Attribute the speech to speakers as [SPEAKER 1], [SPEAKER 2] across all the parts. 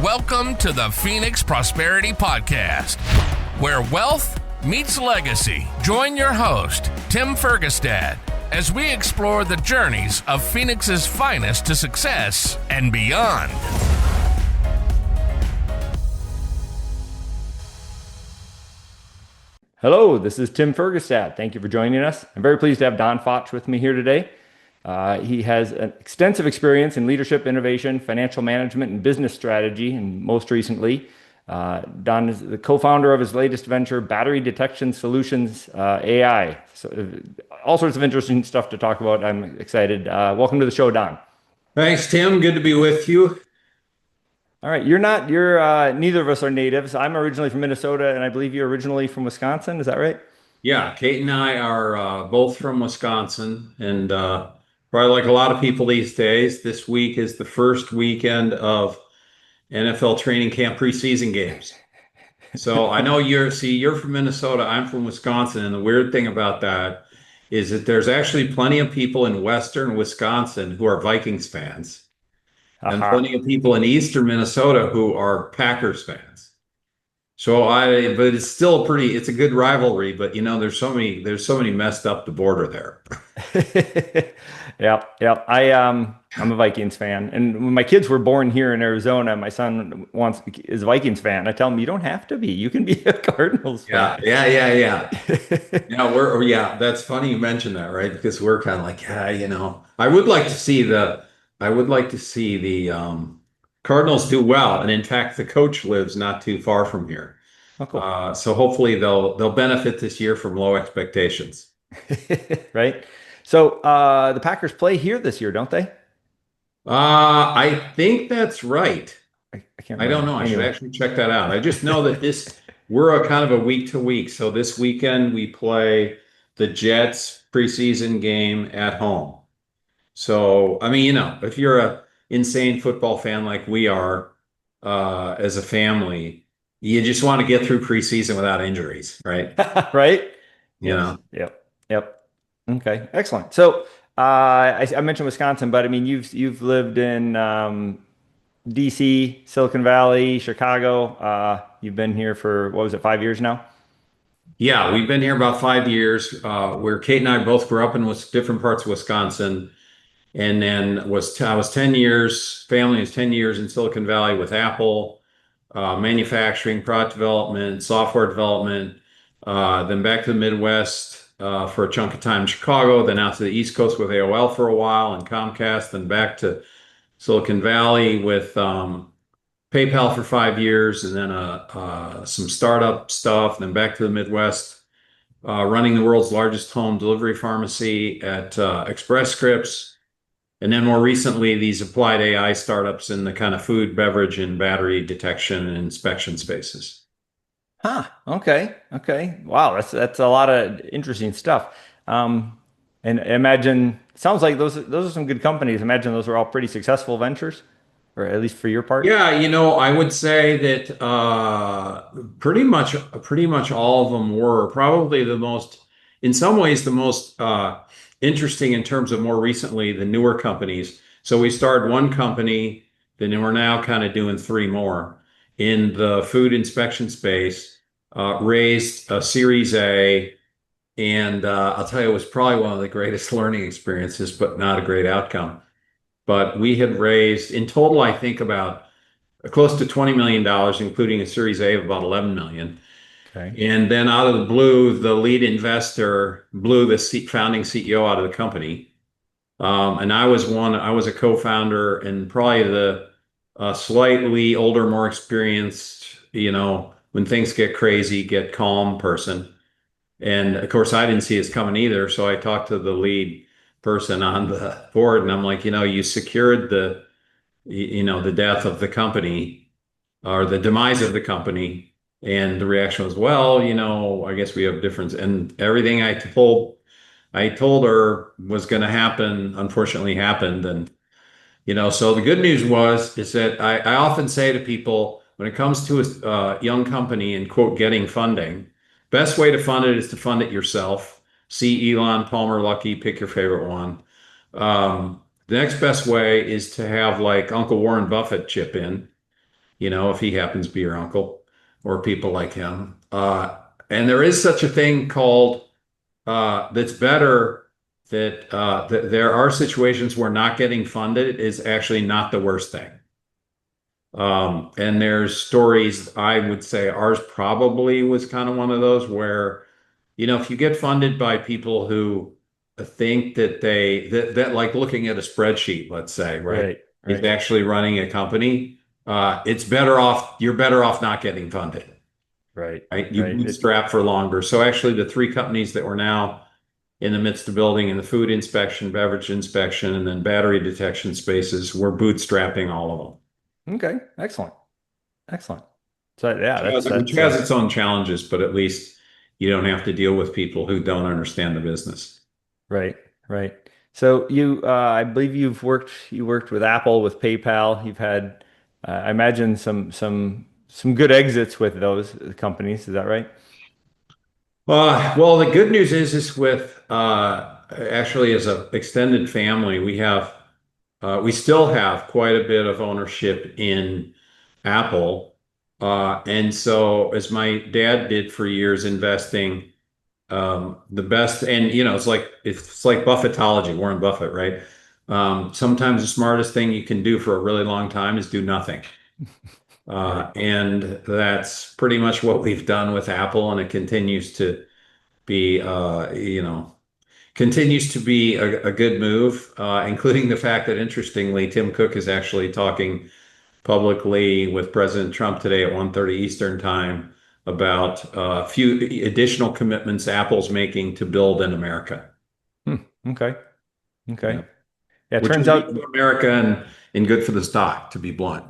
[SPEAKER 1] Welcome to the Phoenix Prosperity Podcast, where wealth meets legacy. Join your host, Tim Fergestad, as we explore the journeys of Phoenix's finest to success and beyond.
[SPEAKER 2] Hello, this is Tim Fergestad. Thank you for joining us. I'm very pleased to have Don Fotsch with me here today. He has an extensive experience in leadership, innovation, financial management, and business strategy. And most recently, Don is the co-founder of his latest venture, Battery Detection Solutions AI. So, all sorts of interesting stuff to talk about. I'm excited. Welcome to the show, Don.
[SPEAKER 3] Thanks, Tim. Good to be with you.
[SPEAKER 2] All right, neither of us are natives. I'm originally from Minnesota, and I believe you're originally from Wisconsin. Is that right?
[SPEAKER 3] Yeah, Kate and I are both from Wisconsin, and probably like a lot of people these days, this week is the first weekend of NFL training camp preseason games. So I know you're from Minnesota, I'm from Wisconsin, and the weird thing about that is that there's actually plenty of people in Western Wisconsin who are Vikings fans. And plenty of people in Eastern Minnesota who are Packers fans. But it's still it's a good rivalry, but there's so many messed up the border there.
[SPEAKER 2] Yep. I'm a Vikings fan. And when my kids were born here in Arizona, my son is a Vikings fan. I tell him, you don't have to be. You can be a Cardinals fan.
[SPEAKER 3] Yeah. That's funny you mentioned that, right? Because we're kind of like, I would like to see the Cardinals do well, and in fact, the coach lives not too far from here.
[SPEAKER 2] Oh, cool.
[SPEAKER 3] So hopefully they'll benefit this year from low expectations.
[SPEAKER 2] Right. So the Packers play here this year, don't they?
[SPEAKER 3] I think that's right.
[SPEAKER 2] I can't remember.
[SPEAKER 3] I don't know. I should actually check that out. I just know that we're a kind of a week to week. So this weekend we play the Jets preseason game at home. So, I mean, if you're a insane football fan like we are, as a family, you just want to get through preseason without injuries, right?
[SPEAKER 2] Right?
[SPEAKER 3] Yep.
[SPEAKER 2] Okay, excellent. So, I mentioned Wisconsin, but I mean, you've lived in DC, Silicon Valley, Chicago. You've been here for, what was it, 5 years now?
[SPEAKER 3] Yeah, we've been here about 5 years, where Kate and I both grew up in different parts of Wisconsin. And then I was 10 years, family was 10 years in Silicon Valley with Apple, manufacturing, product development, software development, then back to the Midwest for a chunk of time in Chicago, then out to the East Coast with AOL for a while and Comcast, then back to Silicon Valley with PayPal for 5 years, and then some startup stuff, then back to the Midwest, running the world's largest home delivery pharmacy at Express Scripts. And then more recently, these applied AI startups in the kind of food, beverage, and battery detection and inspection spaces.
[SPEAKER 2] Okay. Wow, that's a lot of interesting stuff. And imagine, sounds like those are some good companies. Imagine those are all pretty successful ventures, or at least for your part.
[SPEAKER 3] Yeah, I would say that pretty much all of them were probably in some ways, the most interesting in terms of more recently, the newer companies. So we started one company, then we're now kind of doing three more in the food inspection space, raised a Series A, and I'll tell you, it was probably one of the greatest learning experiences, but not a great outcome. But we had raised in total, I think, about close to $20 million, including a Series A of about 11 million.
[SPEAKER 2] Okay.
[SPEAKER 3] And then out of the blue, the lead investor blew the founding CEO out of the company. And I was a co-founder and probably the slightly older, more experienced, when things get crazy, get calm person. And of course, I didn't see it coming either. So I talked to the lead person on the board and I'm like, you secured the death of the company or the demise of the company. And the reaction was, well, I guess we have difference. And everything I told her was going to happen, unfortunately happened. And, so the good news is that I often say to people, when it comes to a young company and quote, getting funding, best way to fund it is to fund it yourself. See Elon, Palmer, Luckey, pick your favorite one. The next best way is to have like Uncle Warren Buffett chip in. if he happens to be your uncle or people like him. And there is such a thing called that's better that there are situations where not getting funded is actually not the worst thing. And there's stories, I would say ours probably was kind of one of those where, if you get funded by people who think that like looking at a spreadsheet, let's say, right,
[SPEAKER 2] Right.
[SPEAKER 3] is
[SPEAKER 2] Right.
[SPEAKER 3] actually running a company, you're better off not getting funded,
[SPEAKER 2] Right.
[SPEAKER 3] right? You
[SPEAKER 2] Right.
[SPEAKER 3] bootstrap for longer. So actually the three companies that we're now in the midst of building in the food inspection, beverage inspection, and then battery detection spaces, we're bootstrapping all of them.
[SPEAKER 2] Okay. Excellent. Excellent. So yeah,
[SPEAKER 3] Which has its own challenges, but at least you don't have to deal with people who don't understand the business.
[SPEAKER 2] right. Right. So I believe you worked with Apple, with PayPal. You've had, I imagine some good exits with those companies. Is that right?
[SPEAKER 3] Well, the good news is with actually as a extended family, we still have quite a bit of ownership in Apple. And so as my dad did for years investing, the best, and it's like Buffettology, Warren Buffett, right? Sometimes the smartest thing you can do for a really long time is do nothing.
[SPEAKER 2] Right.
[SPEAKER 3] And that's pretty much what we've done with Apple, and it be, uh, you know, continues to be a good move, including the fact that interestingly, Tim Cook is actually talking publicly with President Trump today at 1:30 Eastern time about a few additional commitments Apple's making to build in America.
[SPEAKER 2] Hmm. Okay. Okay.
[SPEAKER 3] Yeah.
[SPEAKER 2] Yeah, it
[SPEAKER 3] Which
[SPEAKER 2] turns
[SPEAKER 3] is good
[SPEAKER 2] out.
[SPEAKER 3] for America and good for the stock, to be blunt.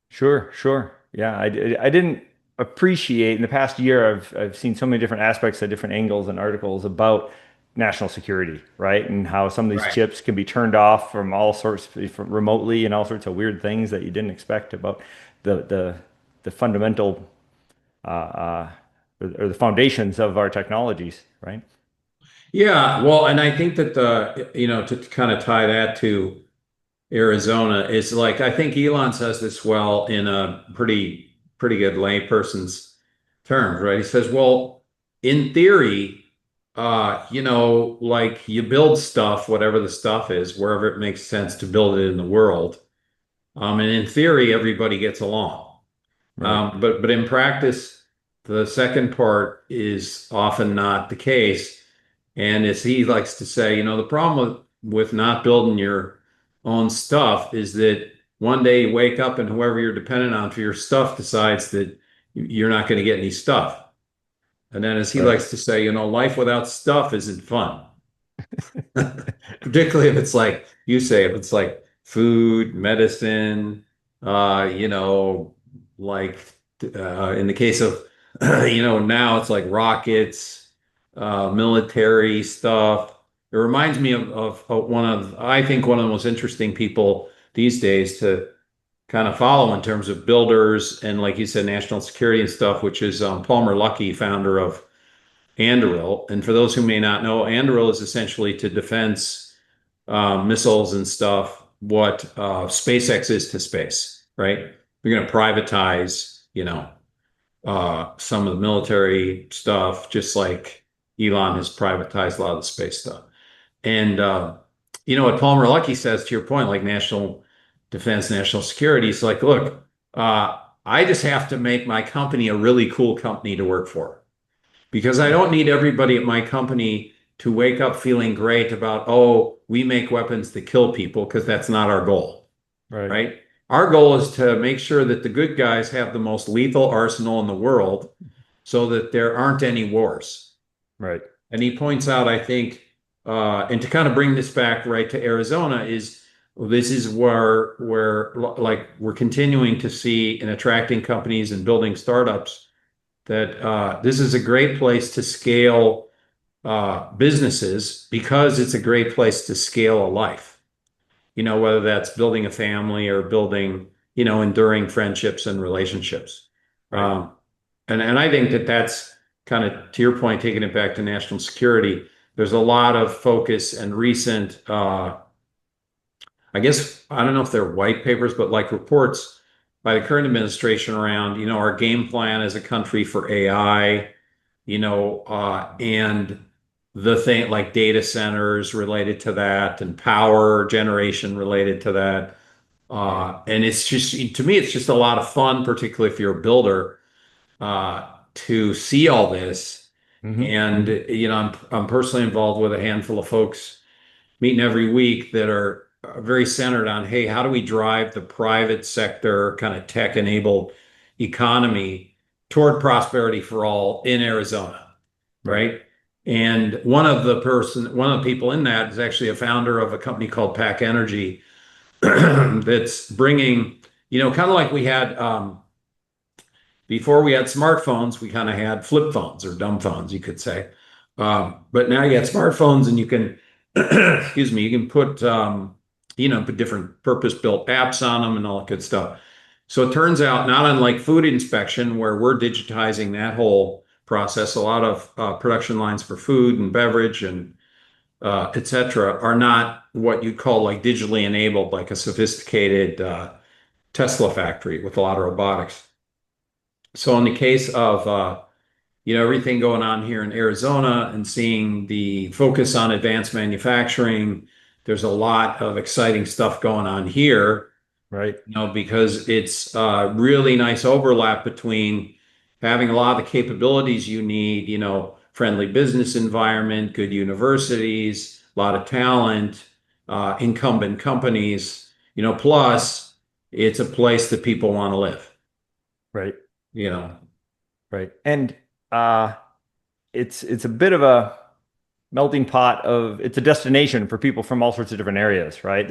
[SPEAKER 2] Sure, sure. Yeah, I didn't appreciate in the past year. I've seen so many different aspects of different angles and articles about national security, right? And how some of these
[SPEAKER 3] Right.
[SPEAKER 2] chips can be turned off from all sorts from remotely and all sorts of weird things that you didn't expect about the fundamental or the foundations of our technologies, right?
[SPEAKER 3] Yeah, well, and I think that to kind of tie that to Arizona is like I think Elon says this well in a pretty good layperson's terms, right? He says, well, in theory, like you build stuff, whatever the stuff is, wherever it makes sense to build it in the world. And in theory, everybody gets along.
[SPEAKER 2] Right,
[SPEAKER 3] But in practice, the second part is often not the case. And as he likes to say, the problem with not building your own stuff is that one day you wake up and whoever you're dependent on for your stuff decides that you're not going to get any stuff. And then as he
[SPEAKER 2] right,
[SPEAKER 3] likes to say, life without stuff isn't fun. Particularly if it's like you say, if it's like food, medicine, like in the case of, now it's like rockets, military stuff. It reminds me of I think one of the most interesting people these days to kind of follow in terms of builders and, like you said, national security and stuff, which is Palmer Luckey, founder of Anduril. And for those who may not know, Anduril is essentially to defense missiles and stuff what SpaceX is to space, right? We're going to privatize, some of the military stuff, just like Elon has privatized a lot of the space stuff. And what Palmer Luckey says, to your point, like national defense, national security, it's like, look, I just have to make my company a really cool company to work for because I don't need everybody at my company to wake up feeling great about, oh, we make weapons that kill people, because that's not our goal,
[SPEAKER 2] right,
[SPEAKER 3] right? Our goal is to make sure that the good guys have the most lethal arsenal in the world so that there aren't any wars.
[SPEAKER 2] right,
[SPEAKER 3] And he points out, I think, and to kind of bring this back right to Arizona, this is where like we're continuing to see in attracting companies and building startups that this is a great place to scale businesses because it's a great place to scale a life. Whether that's building a family or building, enduring friendships and relationships.
[SPEAKER 2] right.
[SPEAKER 3] Um, and I think that that's kind of, to your point, taking it back to national security. There's a lot of focus and recent, I guess, I don't know if they're white papers, but like reports by the current administration around, our game plan as a country for AI, and the thing like data centers related to that and power generation related to that. And it's just, to me, it's just a lot of fun, particularly if you're a builder, to see all this. And, I'm personally involved with a handful of folks meeting every week that are very centered on, hey, how do we drive the private sector kind of tech-enabled economy toward prosperity for all in Arizona, right? And one of the people in that is actually a founder of a company called Pack Energy that's bringing, kind of like we had before we had smartphones, we kind of had flip phones or dumb phones, you could say. But now you got smartphones and you can, excuse me, you can put, put different purpose-built apps on them and all that good stuff. So it turns out, not unlike food inspection, where we're digitizing that whole process, a lot of production lines for food and beverage and et cetera, are not what you'd call like digitally enabled, like a sophisticated Tesla factory with a lot of robotics. So in the case of everything going on here in Arizona and seeing the focus on advanced manufacturing, there's a lot of exciting stuff going on here.
[SPEAKER 2] Right.
[SPEAKER 3] Because it's a really nice overlap between having a lot of the capabilities you need, friendly business environment, good universities, a lot of talent, incumbent companies, plus it's a place that people want to live.
[SPEAKER 2] Right.
[SPEAKER 3] Right.
[SPEAKER 2] And it's a bit of a melting pot it's a destination for people from all sorts of different areas, right?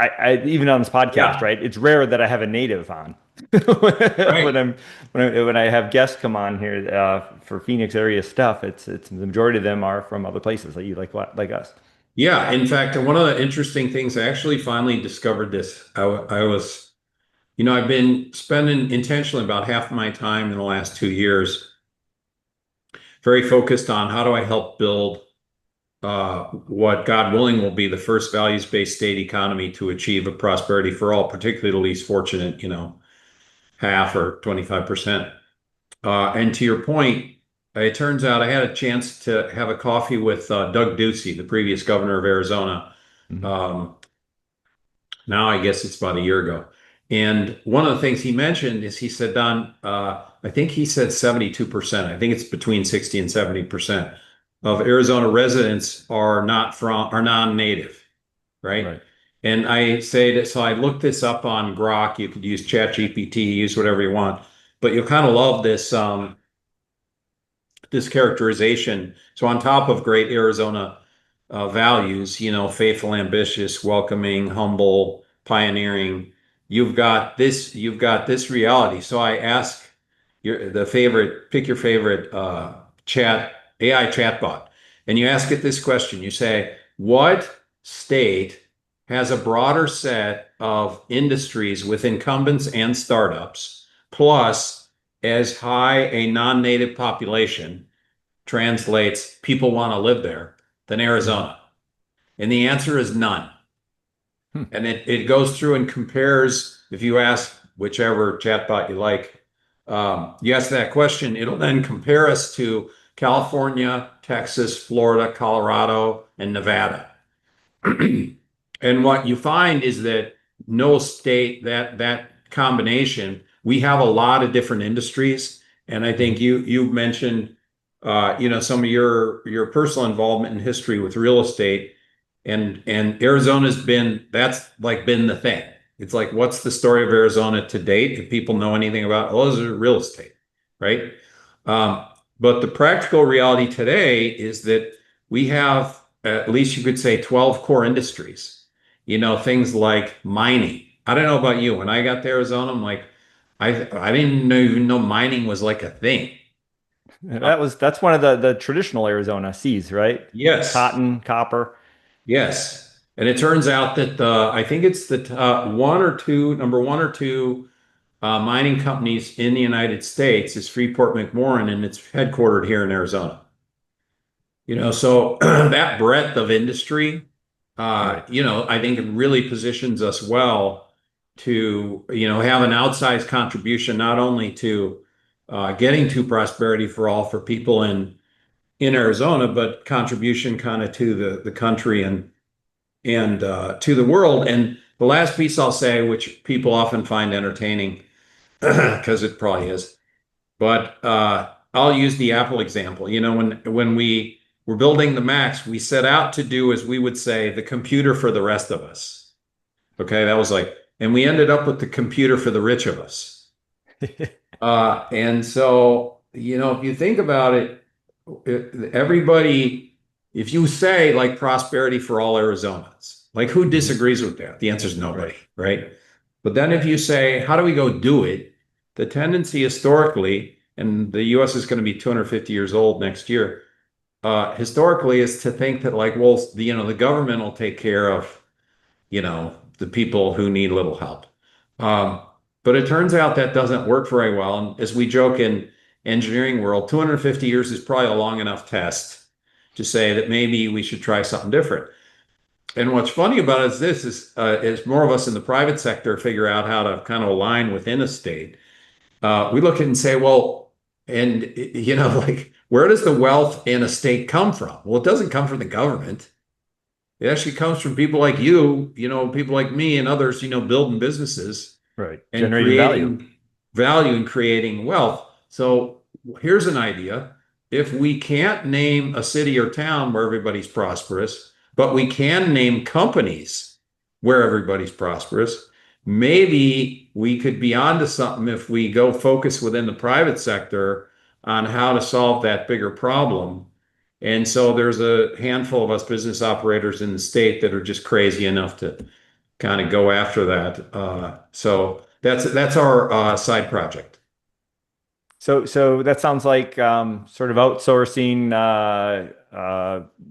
[SPEAKER 2] I even on this podcast, right? It's rare that I have a native on
[SPEAKER 3] Right.
[SPEAKER 2] when I have guests come on here for Phoenix area stuff. It's the majority of them are from other places like us.
[SPEAKER 3] Yeah. In fact, one of the interesting things, I actually finally discovered this. I was, I've been spending intentionally about half my time in the last 2 years very focused on how do I help build what, God willing, will be the first values-based state economy to achieve a prosperity for all, particularly the least fortunate, half or 25%. And to your point, it turns out I had a chance to have a coffee with Doug Ducey, the previous governor of Arizona. Now I guess it's about a year ago. And one of the things he mentioned is he said, Don, I think he said 72%. I think it's between 60 and 70% of Arizona residents are non-native, right? And I say that, so I looked this up on Grok. You could use ChatGPT, use whatever you want, but you'll kind of love this this characterization. So on top of great Arizona values, faithful, ambitious, welcoming, humble, pioneering, you've got this reality. So I ask pick your favorite AI chatbot, and you ask it this question. You say, what state has a broader set of industries with incumbents and startups, plus as high a non-native population, translates people want to live there, than Arizona? And the answer is none. And it goes through and compares. If you ask whichever chatbot you like, you ask that question, it'll then compare us to California, Texas, Florida, Colorado, and Nevada. And what you find is that no state, that combination, we have a lot of different industries. And I think you mentioned some of your personal involvement in history with real estate, and Arizona's been the thing. It's like, what's the story of Arizona to date? If people know anything about, those are real estate, right? But the practical reality today is that we have, at least you could say, 12 core industries. Things like mining. I don't know about you. When I got to Arizona, I'm like, I didn't even know mining was like a thing.
[SPEAKER 2] That's one of the traditional Arizona Cs, right?
[SPEAKER 3] Yes.
[SPEAKER 2] Cotton, copper.
[SPEAKER 3] Yes. And it turns out that I think it's the number one or two mining companies in the United States is Freeport-McMoRan, and it's headquartered here in Arizona. So that breadth of industry, I think it really positions us well to, have an outsized contribution, not only to getting to prosperity for all for people in Arizona, but contribution kind of to the country and to the world. And the last piece I'll say, which people often find entertaining, because it probably is, but I'll use the Apple example. When we were building the Macs, we set out to do, as we would say, the computer for the rest of us. Okay, that was like, and we ended up with the computer for the rich of us. And so, if you think about it, everybody, if you say like prosperity for all Arizonans, like who disagrees with that? The answer is nobody, right? But then if you say, how do we go do it? The tendency historically, and the US is going to be 250 years old next year, historically is to think that like, well, the government will take care of, the people who need a little help. But it turns out that doesn't work very well. And as we joke in engineering world, 250 years is probably a long enough test to say that maybe we should try something different. And what's funny about it is this is as more of us in the private sector figure out how to kind of align within a state, we look at it and say, well, and like, where does the wealth in a state come from? Well, it doesn't come from the government. It actually comes from people like you, people like me and others, building businesses.
[SPEAKER 2] Right.
[SPEAKER 3] And
[SPEAKER 2] Generating
[SPEAKER 3] creating value and creating wealth. So here's an idea. If we can't name a city or town where everybody's prosperous, but we can name companies where everybody's prosperous, maybe we could be onto something if we go focus within the private sector on how to solve that bigger problem. And so there's a handful of us business operators in the state that are just crazy enough to kind of go after that. So that's our side project.
[SPEAKER 2] So that sounds like sort of outsourcing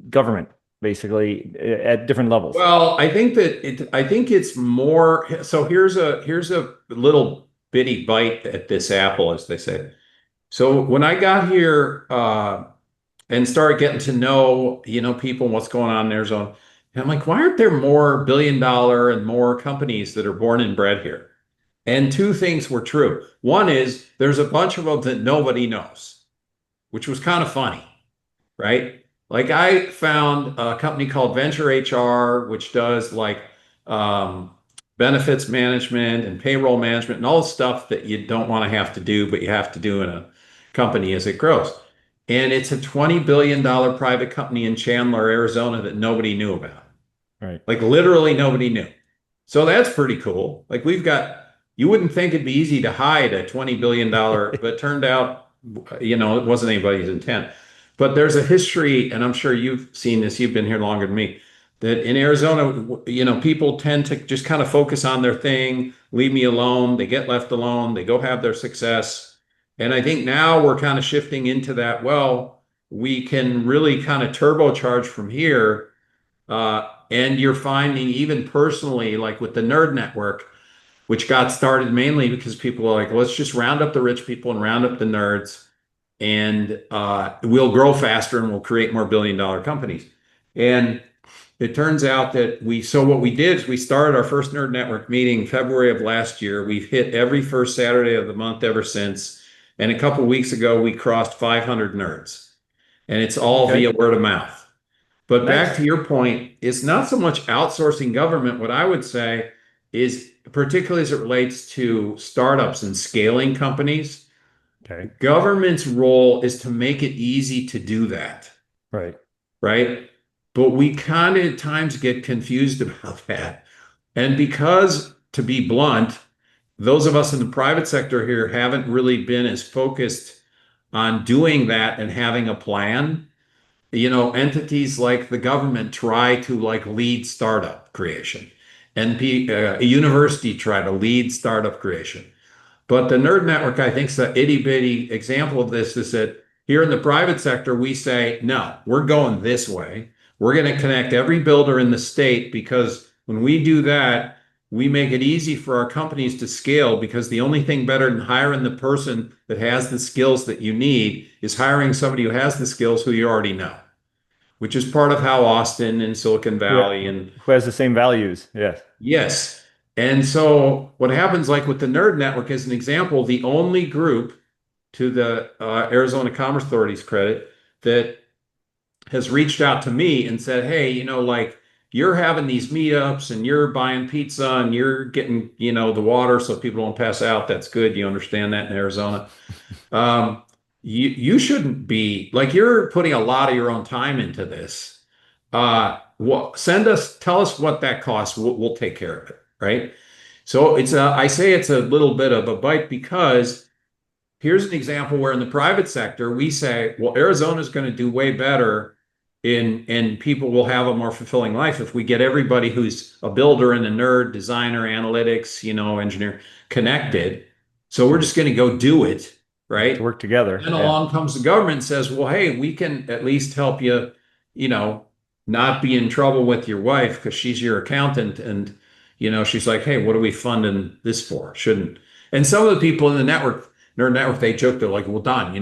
[SPEAKER 2] government, basically, at different levels.
[SPEAKER 3] Well, I think it's more. So here's a little bitty bite at this apple, as they say. So when I got here and started getting to know, people, what's going on in Arizona, and I'm like, why aren't there more billion-dollar and more companies that are born and bred here? And two things were true. One is there's a bunch of them that nobody knows, which was kind of funny, right? Like I found a company called Venture HR, which does like benefits management and payroll management and all the stuff that you don't want to have to do, but you have to do in a company as it grows. And it's a $20 billion private company in Chandler, Arizona that nobody knew about.
[SPEAKER 2] Right.
[SPEAKER 3] Like literally nobody knew. So that's pretty cool. Like you wouldn't think it'd be easy to hide a $20 billion, but it turned out, it wasn't anybody's intent. But there's a history, and I'm sure you've seen this, you've been here longer than me, that in Arizona, people tend to just kind of focus on their thing, leave me alone, they get left alone, they go have their success. And I think now we're kind of shifting into that, well, we can really kind of turbocharge from here. And you're finding even personally, like with the Nerd Network, which got started mainly because people are like, let's just round up the rich people and round up the nerds, and we'll grow faster and we'll create more billion-dollar companies. And it turns out that what we did is we started our first Nerd Network meeting February of last year. We've hit every first Saturday of the month ever since. And a couple of weeks ago, we crossed 500 nerds. And it's all via word of mouth. But back to your point, it's not so much outsourcing government. What I would say is, particularly as it relates to startups and scaling companies, government's role is to make it easy to do that.
[SPEAKER 2] Right.
[SPEAKER 3] Right. But we kind of at times get confused about that. And because, to be blunt, those of us in the private sector here haven't really been as focused on doing that and having a plan. Entities like the government try to like lead startup creation, and a university try to lead startup creation. But the Nerd Network, I think, is an itty bitty example of this, is that here in the private sector, we say, no, we're going this way. We're going to connect every builder in the state, because when we do that, we make it easy for our companies to scale, because the only thing better than hiring the person that has the skills that you need is hiring somebody who has the skills who you already know, which is part of how Austin and Silicon Valley and
[SPEAKER 2] who has the same values. Yes.
[SPEAKER 3] Yes. And so what happens, like with the Nerd Network, as an example, the only group, to the Arizona Commerce Authority's credit, that has reached out to me and said, hey, like you're having these meetups and you're buying pizza and you're getting, the water so people don't pass out. That's good. You understand that in Arizona. Um, you shouldn't be like, you're putting a lot of your own time into this. Tell us what that costs. We'll take care of it. Right. So I say it's a little bit of a bite, because here's an example where in the private sector, we say, well, Arizona is going to do way better and people will have a more fulfilling life if we get everybody who's a builder and a nerd, designer, analytics, engineer connected. So we're just going to go do it,
[SPEAKER 2] To
[SPEAKER 3] right?
[SPEAKER 2] work together.
[SPEAKER 3] Then
[SPEAKER 2] Yeah.
[SPEAKER 3] along comes the government and says, well, hey, we can at least help you, you know, not be in trouble with your wife because she's your accountant. And, she's like, hey, what are we funding this for? Shouldn't. And some of the people in the nerd network, they joke, they're like, well, Don,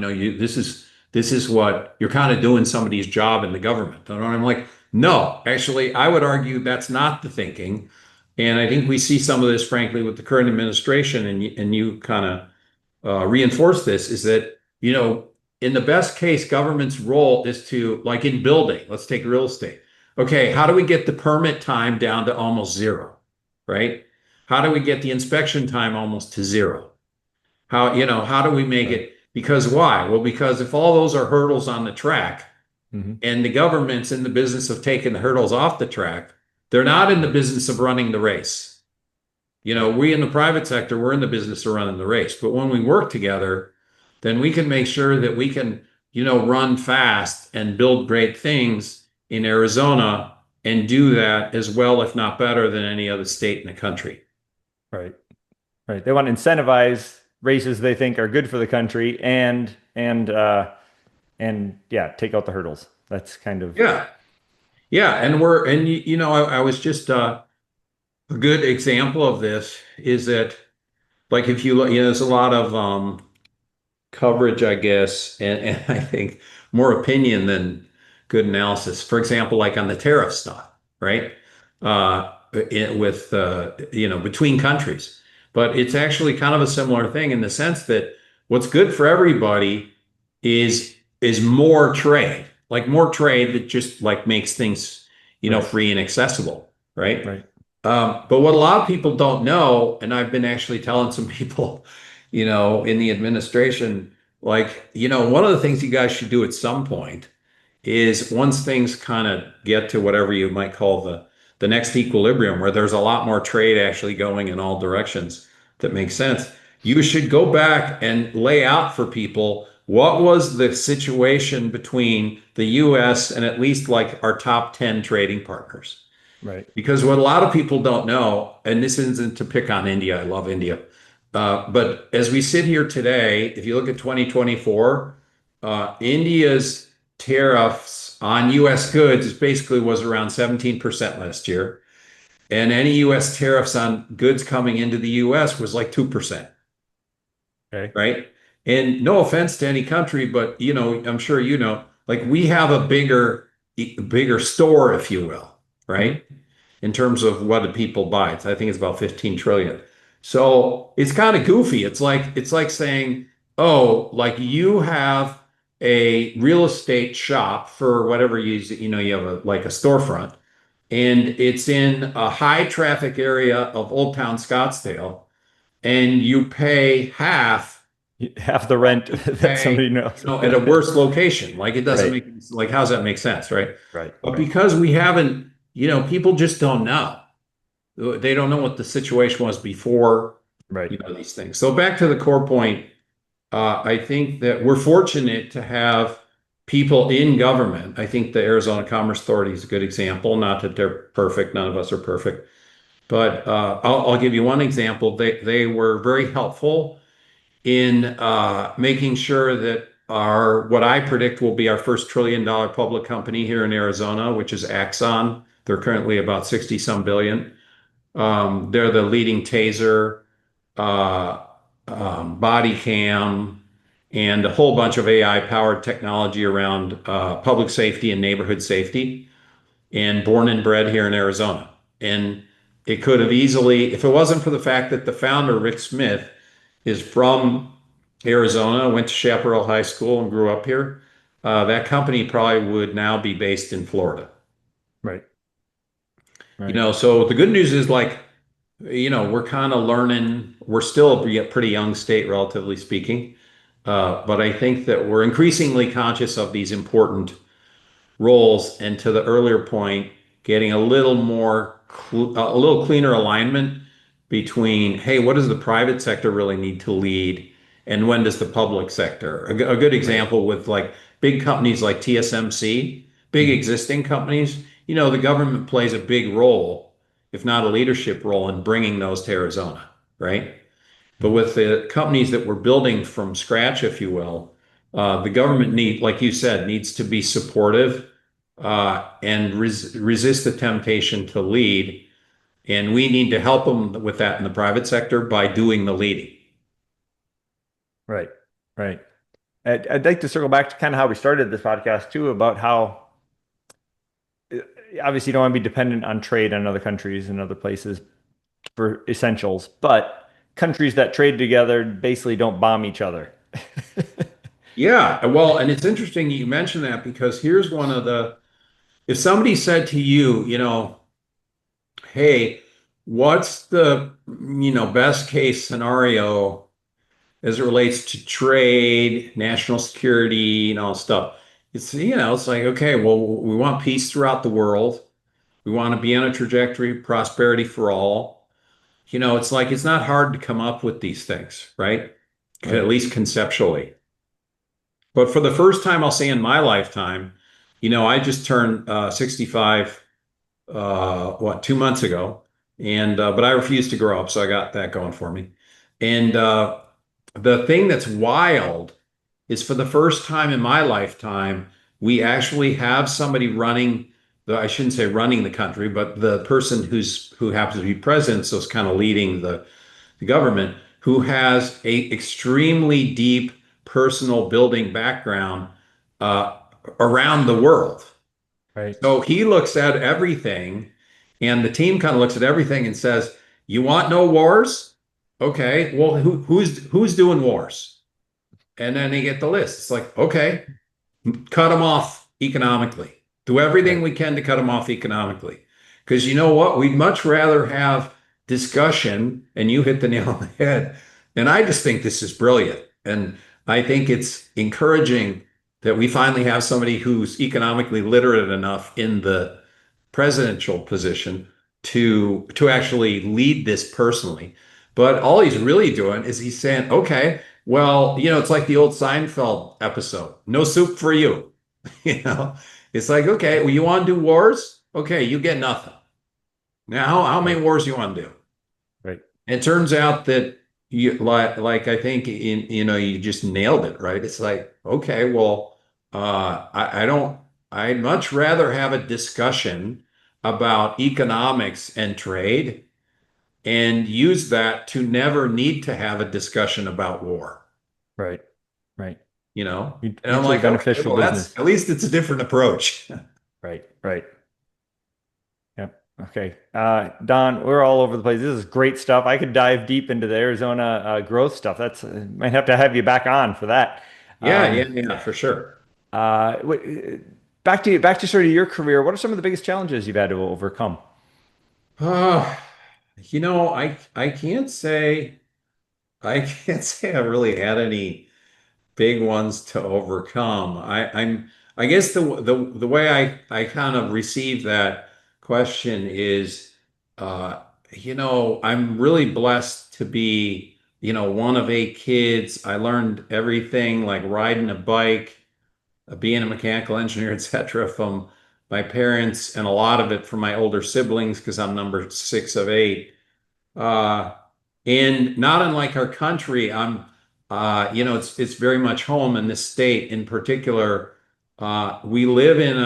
[SPEAKER 3] this is what you're kind of doing somebody's job in the government. And I'm like, no, actually, I would argue that's not the thinking. And I think we see some of this, frankly, with the current administration, and you kind of reinforce this, is that, in the best case, government's role is to, like in building, let's take real estate. Okay, how do we get the permit time down to almost zero, right? How do we get the inspection time almost to zero? How do we make
[SPEAKER 2] Right.
[SPEAKER 3] it? Because why? Well, because if all those are hurdles on the track
[SPEAKER 2] Mm-hmm.
[SPEAKER 3] and the government's in the business of taking the hurdles off the track, they're not in the business of running the race. We in the private sector, we're in the business of running the race. But when we work together, then we can make sure that we can, run fast and build great things in Arizona and do that as well, if not better, than any other state in the country.
[SPEAKER 2] Right. Right. They want to incentivize races they think are good for the country and yeah, take out the hurdles. That's kind of
[SPEAKER 3] Yeah. Yeah. I was just, a good example of this is that, like, if you look, there's a lot of coverage, I guess, and I think more opinion than good analysis. For example, like on the tariff stuff, right? Between countries. But it's actually kind of a similar thing in the sense that what's good for everybody is more trade, like more trade that just like makes things,
[SPEAKER 2] right.
[SPEAKER 3] free and accessible, right?
[SPEAKER 2] Right.
[SPEAKER 3] But what a lot of people don't know, and I've been actually telling some people, in the administration, like, one of the things you guys should do at some point is, once things kind of get to whatever you might call the next equilibrium, where there's a lot more trade actually going in all directions that makes sense, you should go back and lay out for people what was the situation between the US and at least like our top 10 trading partners.
[SPEAKER 2] Right.
[SPEAKER 3] Because what a lot of people don't know, and this isn't to pick on India, I love India. But as we sit here today, if you look at 2024, India's tariffs on US goods basically was around 17% last year. And any US tariffs on goods coming into the US was like 2%,
[SPEAKER 2] Okay.
[SPEAKER 3] right? And no offense to any country, but I'm sure like we have a bigger store, if you will, right? In terms of what do people buy. I think it's about 15 trillion. So it's kind of goofy. It's like saying, oh, like you have a real estate shop for whatever you have like a storefront, and it's in a high traffic area of Old Town Scottsdale, and you pay half
[SPEAKER 2] Half the rent that
[SPEAKER 3] pay,
[SPEAKER 2] somebody knows.
[SPEAKER 3] at a worse location. Like it doesn't
[SPEAKER 2] Right.
[SPEAKER 3] like, how does that make sense, right?
[SPEAKER 2] Right.
[SPEAKER 3] But
[SPEAKER 2] Right.
[SPEAKER 3] because we haven't, people just don't know. They don't know what the situation was before,
[SPEAKER 2] Right.
[SPEAKER 3] these things. So back to the core point, I think that we're fortunate to have people in government. I think the Arizona Commerce Authority is a good example. Not that they're perfect; none of us are perfect. But I'll give you one example. They were very helpful in making sure that what I predict will be our first $1 trillion public company here in Arizona, which is Axon. They're currently about 60 some billion. They're the leading taser, uh, body cam, and a whole bunch of AI powered technology around public safety and neighborhood safety, and born and bred here in Arizona. And it could have easily, if it wasn't for the fact that the founder, Rick Smith, is from Arizona, went to Chaparral High School and grew up here, that company probably would now be based in Florida.
[SPEAKER 2] Right. Right.
[SPEAKER 3] So the good news is like, we're kind of learning, we're still a pretty young state, relatively speaking. But I think that we're increasingly conscious of these important roles, and to the earlier point, getting a little more, a little cleaner alignment between, hey, what does the private sector really need to lead, and when does the public sector? A good
[SPEAKER 2] Right.
[SPEAKER 3] example with like big companies like TSMC, big
[SPEAKER 2] Mhm.
[SPEAKER 3] existing companies, the government plays a big role, if not a leadership role, in bringing those to Arizona, right? But
[SPEAKER 2] Mhm.
[SPEAKER 3] with the companies that we're building from scratch, if you will, the government like you said, needs to be supportive and resist the temptation to lead. And we need to help them with that in the private sector by doing the leading.
[SPEAKER 2] Right. Right. I'd like to circle back to kind of how we started this podcast too, about how uh, obviously you don't want to be dependent on trade on other countries and other places for essentials, but countries that trade together basically don't bomb each other.
[SPEAKER 3] Yeah, well, and it's interesting you mentioned that because here's one of if somebody said to you, hey, what's the, best case scenario as it relates to trade, national security, and all stuff. It's like, okay, well, we want peace throughout the world. We want to be on a trajectory of prosperity for all. It's like it's not hard to come up with these things, right? At
[SPEAKER 2] Right.
[SPEAKER 3] least conceptually. But for the first time, I'll say in my lifetime, I just turned 65, 2 months ago, and but I refused to grow up, so I got that going for me. And the thing that's wild is for the first time in my lifetime, we actually have somebody running I shouldn't say running the country, but the person who happens to be president, so it's kind of leading the government, who has a extremely deep personal building background uh, around the world.
[SPEAKER 2] Right.
[SPEAKER 3] So he looks at everything, and the team kind of looks at everything and says, "You want no wars? Okay, well, who's doing wars?" And then they get the list. It's like, okay, cut them off economically. Do everything
[SPEAKER 2] Right.
[SPEAKER 3] we can to cut them off economically. Because you know what? We'd much rather have discussion, and you hit the nail on the head. And I just think this is brilliant. And I think it's encouraging that we finally have somebody who's economically literate enough in the presidential position to actually lead this personally. But all he's really doing is he's saying, okay, well, it's like the old Seinfeld episode, no soup for you. You know, it's like, okay, well, you want to do wars? Okay, you get nothing. Now, how many
[SPEAKER 2] Right.
[SPEAKER 3] wars do you want to do?
[SPEAKER 2] Right.
[SPEAKER 3] It turns out that you like I think you just nailed it, right? It's like, okay, well, I don't I'd much rather have a discussion about economics and trade and use that to never need to have a discussion about war,
[SPEAKER 2] Right. Right.
[SPEAKER 3] And I'm
[SPEAKER 2] Mutually
[SPEAKER 3] like, okay,
[SPEAKER 2] beneficial
[SPEAKER 3] well, that's
[SPEAKER 2] business.
[SPEAKER 3] at least it's a different approach.
[SPEAKER 2] Right. Right. Yep. Okay. Don, we're all over the place. This is great stuff. I could dive deep into the Arizona growth stuff. That's might have to have you back on for that.
[SPEAKER 3] Yeah,
[SPEAKER 2] Um,
[SPEAKER 3] yeah, yeah, for sure.
[SPEAKER 2] uh, wh- back to sort of your career. What are some of the biggest challenges you've had to overcome?
[SPEAKER 3] Uh, I can't say I really had any big ones to overcome. I guess the way I kind of receive that question is, uh, I'm really blessed to be, one of 8 kids. I learned everything like riding a bike, being a mechanical engineer, etc., from my parents, and a lot of it from my older siblings because I'm number 6 of 8. Uh, and not unlike our country, it's very much home in this state in particular. We live in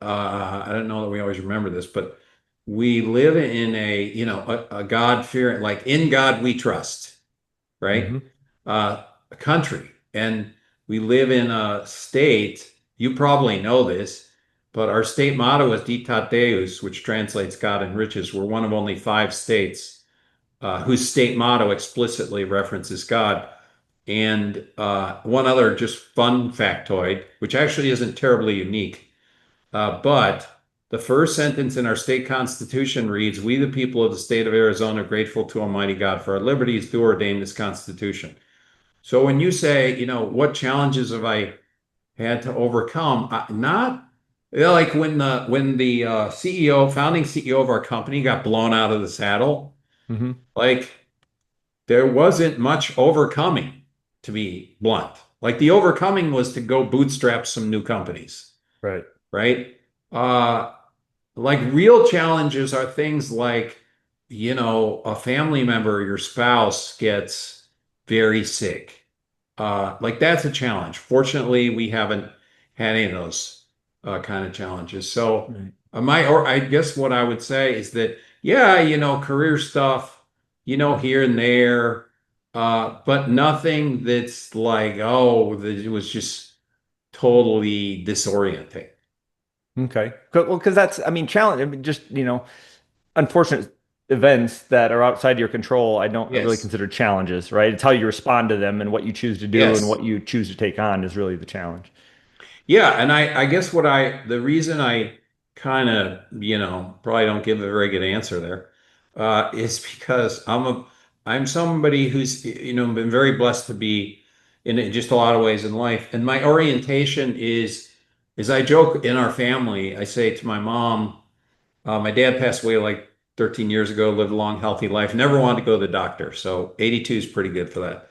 [SPEAKER 3] I don't know that we always remember this, but we live in a God-fearing, like in God we trust, right?
[SPEAKER 2] Hmm.
[SPEAKER 3] A country. And we live in a state, you probably know this, but our state motto is Ditat Deus, which translates God enriches. We're one of only 5 states whose state motto explicitly references God. And one other just fun factoid, which actually isn't terribly unique, but the first sentence in our state constitution reads, "We, the people of the state of Arizona, grateful to Almighty God for our liberties, do ordain this constitution." So when you say, what challenges have I had to overcome? Not like when the CEO, founding CEO of our company, got blown out of the saddle.
[SPEAKER 2] Hmm.
[SPEAKER 3] Like there wasn't much overcoming, to be blunt. Like the overcoming was to go bootstrap some new companies,
[SPEAKER 2] Right.
[SPEAKER 3] right? Uh, like real challenges are things like, a family member, your spouse gets very sick. Like that's a challenge. Fortunately, we haven't had any of those kind of challenges. So
[SPEAKER 2] Right.
[SPEAKER 3] or I guess what I would say is that, yeah, career stuff, here and there, but nothing that's like, oh, that it was just totally disorienting.
[SPEAKER 2] Okay. Well, because that's, I mean, challenge. I mean, just, unfortunate events that are outside your control, I really
[SPEAKER 3] Yes.
[SPEAKER 2] consider challenges, right? It's how you respond to them and what you choose to do and
[SPEAKER 3] Yes.
[SPEAKER 2] what you choose to take on is really the challenge.
[SPEAKER 3] Yeah, and I guess the reason I kind of, probably don't give a very good answer there, is because I'm somebody who's, been very blessed to be in just a lot of ways in life. And my orientation is I joke in our family, I say to my mom, my dad passed away like 13 years ago, lived a long, healthy life, never wanted to go to the doctor. So 82 is pretty good for that.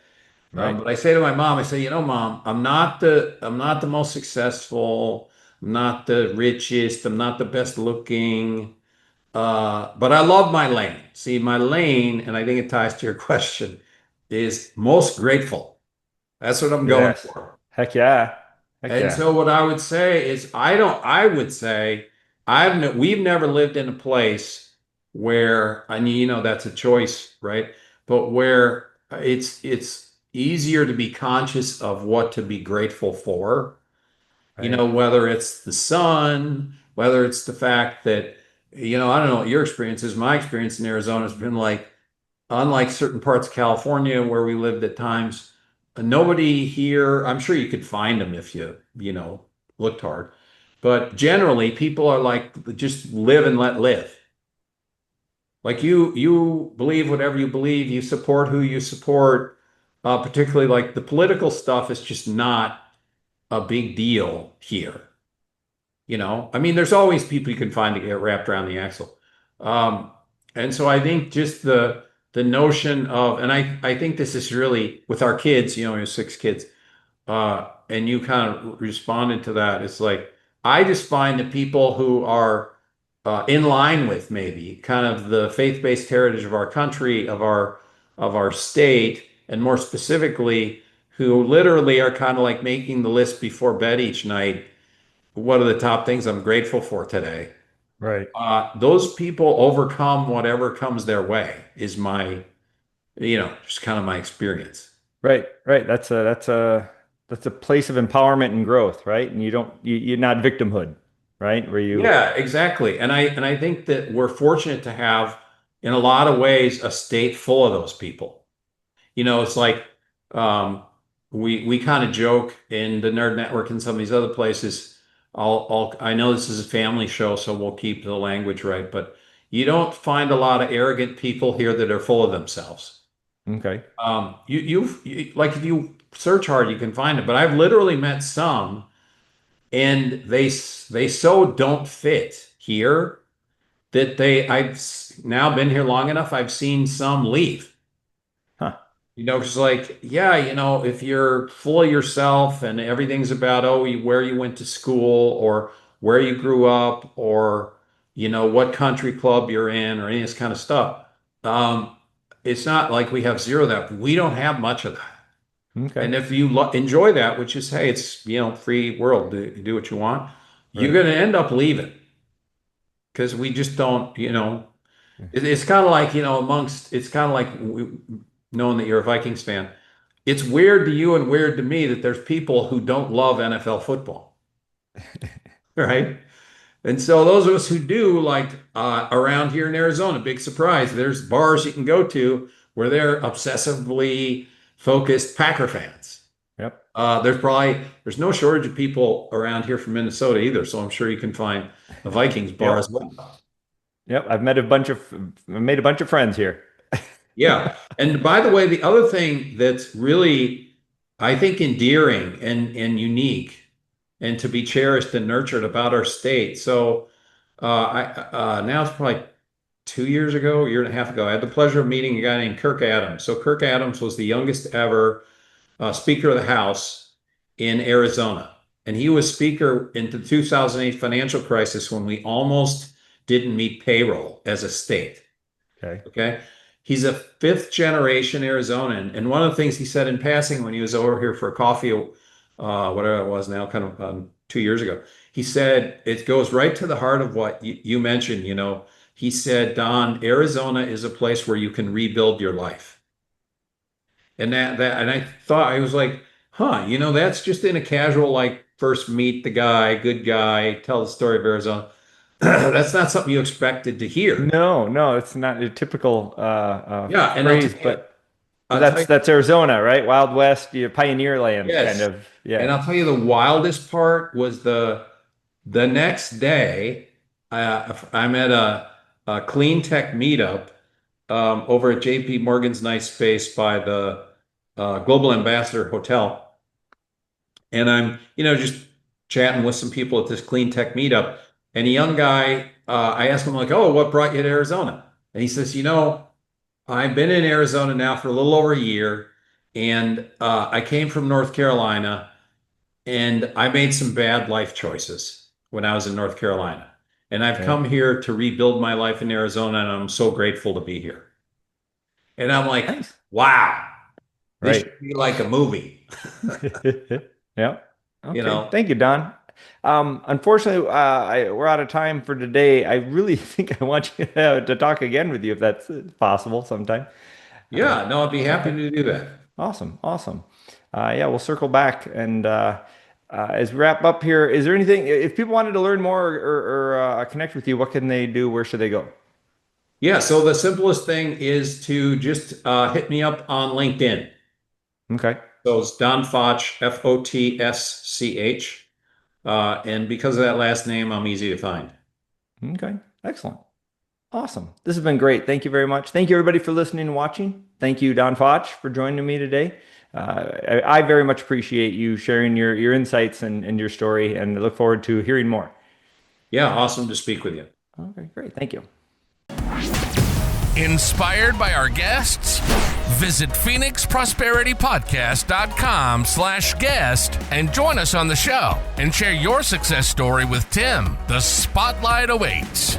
[SPEAKER 2] Right.
[SPEAKER 3] But I say to my mom, I say, Mom, I'm not the most successful, I'm not the richest, I'm not the best looking, but I love my lane. See, my lane, and I think it ties to your question, is most grateful. That's what I'm going
[SPEAKER 2] Yes.
[SPEAKER 3] for.
[SPEAKER 2] Heck yeah. Heck
[SPEAKER 3] And
[SPEAKER 2] yeah.
[SPEAKER 3] so what I would say is I would say we've never lived in a place where, I mean, that's a choice, right? But where it's easier to be conscious of what to be grateful for,
[SPEAKER 2] Right.
[SPEAKER 3] whether it's the sun, whether it's the fact that, I don't know what your experience is. My experience in Arizona has been like, unlike certain parts of California where we lived at times, nobody here, I'm sure you could find them if you looked hard. But generally, people are like, just live and let live. Like you believe whatever you believe, you support who you support. Particularly like the political stuff is just not a big deal here. I mean, there's always people you can find to get wrapped around the axle. Um, and so I think just the notion of, and I think this is really with our kids, we have 6 kids, and you kind of responded to that. It's like I just find that people who are in line with maybe kind of the faith-based heritage of our country, of our state, and more specifically, who literally are kind of like making the list before bed each night. What are the top things I'm grateful for today?
[SPEAKER 2] Right.
[SPEAKER 3] Those people overcome whatever comes their way, is my, just kind of my experience.
[SPEAKER 2] Right. Right. That's a place of empowerment and growth, right? And you're not victimhood, right? Where you
[SPEAKER 3] Yeah, exactly. And I think that we're fortunate to have, in a lot of ways, a state full of those people. It's like um, we kind of joke in the Nerd Network and some of these other places. I know this is a family show, so we'll keep the language right, but you don't find a lot of arrogant people here that are full of themselves.
[SPEAKER 2] okay.
[SPEAKER 3] Like if you search hard, you can find it. But I've literally met some, and they so don't fit here that now been here long enough. I've seen some leave.
[SPEAKER 2] Huh.
[SPEAKER 3] It's like, yeah, if you're full of yourself and everything's about, oh, where you went to school or where you grew up or, what country club you're in or any of this kind of stuff. Um, it's not like we have zero of that. We don't have much of that.
[SPEAKER 2] Okay.
[SPEAKER 3] And if you enjoy that, which is, hey, it's, free world, do what you want, you're
[SPEAKER 2] Right.
[SPEAKER 3] going to end up leaving because we just don't, it's kind of like, it's kind of like knowing that you're a Vikings fan. It's weird to you and weird to me that there's people who don't love NFL football, right? And so those of us who do, like around here in Arizona, big surprise, there's bars you can go to where they're obsessively focused Packer fans.
[SPEAKER 2] Yep.
[SPEAKER 3] There's no shortage of people around here from Minnesota either, so I'm sure you can find a Vikings bar as well.
[SPEAKER 2] Yep, I've made a bunch of friends here.
[SPEAKER 3] Yeah. And by the way, the other thing that's really, I think, endearing and unique and to be cherished and nurtured about our state. So now it's probably 2 years ago, a year and a half ago, I had the pleasure of meeting a guy named Kirk Adams. So Kirk Adams was the youngest ever Speaker of the House in Arizona. And he was Speaker in the 2008 financial crisis when we almost didn't meet payroll as a state. Okay. He's a fifth generation Arizonan. And one of the things he said in passing when he was over here for a coffee, whatever it was now, kind of 2 years ago, he said, it goes right to the heart of what you mentioned. He said, Don, Arizona is a place where you can rebuild your life. And and I thought, I was like, that's just in a casual, like, first meet the guy, good guy, tell the story of Arizona. That's not something you expected to hear.
[SPEAKER 2] No, it's not a typical
[SPEAKER 3] And
[SPEAKER 2] phrase, but that's Arizona, right? Wild West, pioneer land,
[SPEAKER 3] yes.
[SPEAKER 2] kind of. Yeah.
[SPEAKER 3] And I'll tell you, the wildest part was the next day. I'm at a clean tech meetup over at JP Morgan's nice space by the Global Ambassador Hotel, and I'm just chatting with some people at this clean tech meetup. And a young guy, I asked him, like, oh, what brought you to Arizona? And he says, I've been in Arizona now for a little over a year, and I came from North Carolina, and I made some bad life choices when I was in North Carolina. And I've come here to rebuild my life in Arizona, and I'm so grateful to be here. And I'm like, nice. Wow, this should be like a movie.
[SPEAKER 2] Yeah. Okay. Thank you, Don. Unfortunately, we're out of time for today. I really think I want you to talk again with you if that's possible sometime.
[SPEAKER 3] Yeah, no, I'd be happy to do that.
[SPEAKER 2] Awesome. Yeah, we'll circle back. And as we wrap up here, is there anything, if people wanted to learn more or connect with you, what can they do? Where should they go?
[SPEAKER 3] Yeah, so the simplest thing is to just hit me up on LinkedIn.
[SPEAKER 2] Okay.
[SPEAKER 3] So it's Don Fotsch, Fotsch. And because of that last name, I'm easy to find.
[SPEAKER 2] Okay, excellent. Awesome. This has been great. Thank you very much. Thank you, everybody, for listening and watching. Thank you, Don Fotsch, for joining me today. I very much appreciate you sharing your insights and your story, and I look forward to hearing more.
[SPEAKER 3] Yeah, awesome to speak with you.
[SPEAKER 2] Okay, great. Thank you.
[SPEAKER 1] Inspired by our guests? Visit PhoenixProsperityPodcast.com/guest and join us on the show and share your success story with Tim. The spotlight awaits.